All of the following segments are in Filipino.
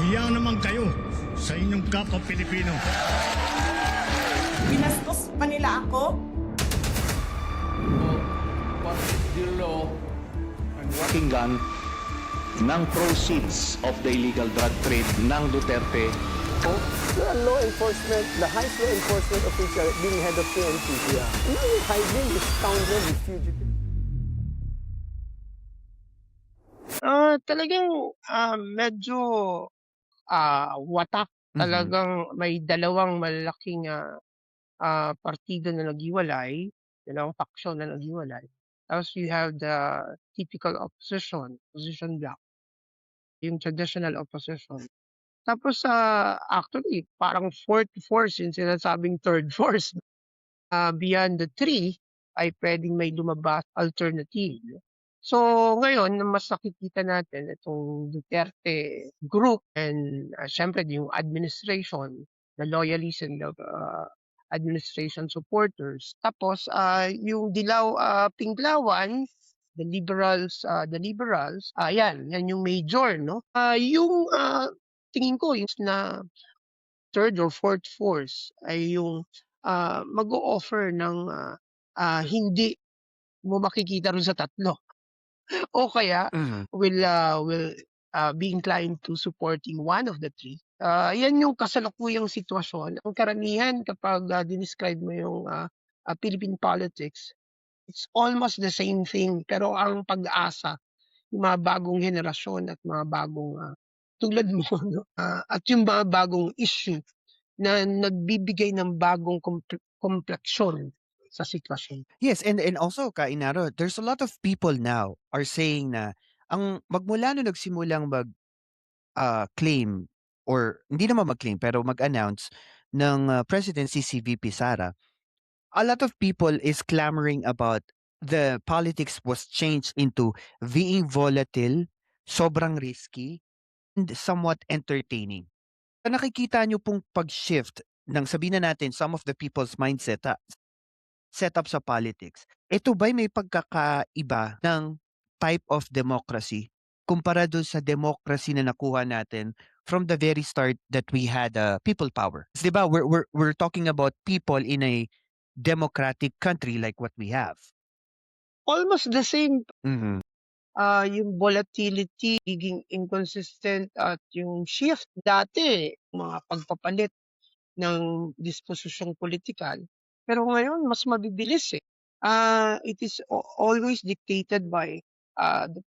Hiya naman kayo sa inyong kapwa Pilipino. Binastos pa nila ako. What is the law and what Pakinggan ng proceeds of the illegal drug trade ng Duterte. The law enforcement, the highest law enforcement official being head of PNP. Yeah. Now you're hiding this scoundrel, this fugitive. Talagang, medyo, watak. Talagang may dalawang malaking, partido na naghiwalay, dalawang faksyon na naghiwalay. Tapos you have the typical opposition bloc, yung traditional opposition. Tapos, actually parang fourth force, yung sinasabing third force, beyond the three ay puwedeng may lumabas alternative. So, ngayon mas nakikita natin itong Duterte group and, siyempre yung administration, the loyalists and the, administration supporters. Tapos, yung Pinklawan, the liberals, yan yung major 'no. Yung, tingin ko yung na third or fourth force ay yung, mag-o-offer ng, hindi mo makikita ron sa tatlo. O kaya will be inclined to supporting one of the three. Yan yung kasalukuyang sitwasyon. Ang karamihan kapag dinescribe mo yung Philippine politics, it's almost the same thing. Pero ang pag-asa, yung mga bagong henerasyon at mga bagong tulad mo, no? At yung mga bagong issue na nagbibigay ng bagong kompleksyon sa sitwasyon. Yes, and also Kainaro, there's a lot of people now are saying na ang magmula nung nagsimulang claim or hindi naman mag-claim pero mag-announce ng presidency si VP Sara, a lot of people is clamoring about the politics was changed into being volatile, sobrang risky, and somewhat entertaining. So nakikita nyo pong pag-shift ng sabihin na natin some of the people's mindset setup sa politics. Ito ba'y may pagkakaiba ng type of democracy kumpara doon sa democracy na nakuha natin from the very start that we had people power? 'Di ba? We're talking about people in a democratic country like what we have. Almost the same. Mhm. Yung volatility, pagiging inconsistent at yung shift dati, mga pagpapalit ng disposisyong politikal. Pero ngayon mas mabibilis eh. It is always dictated by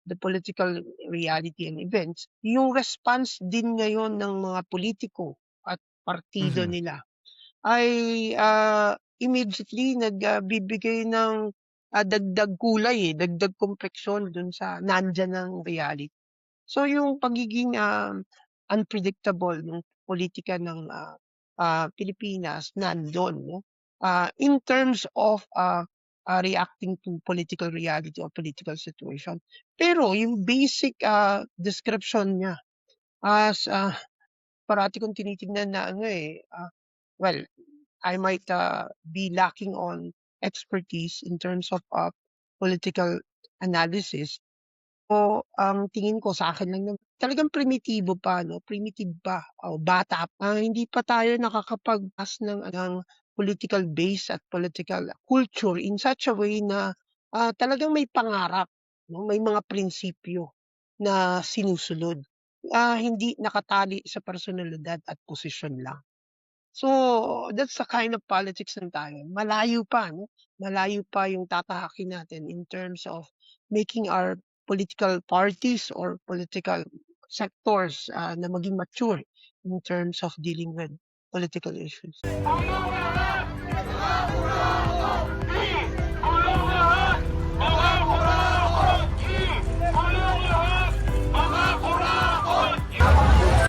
the political reality and events. Yung response din ngayon ng mga politiko at partido nila ay immediately nagbibigay ng dagdag kulay, dagdag kompleksyon dun sa nandiyan ng reality. So yung pagiging unpredictable ng politika ng Pilipinas nandun, no? In terms of reacting to political reality or political situation. Pero yung basic description niya as parati kong tinitignan na well, I might be lacking on expertise in terms of political analysis. O ang tingin ko sa akin lang naman, talagang primitibo pa, no? Primitive pa o bata pa. Hindi pa tayo nakakapagpas ng political base at political culture in such a way na talagang may pangarap, no? May mga prinsipyo na sinusunod. Hindi nakatali sa personalidad at posisyon lang. So, that's the kind of politics na tayo. Malayo pa, no? Malayo pa yung tatahakin natin in terms of making our political parties or political sectors na maging mature in terms of dealing with political issues.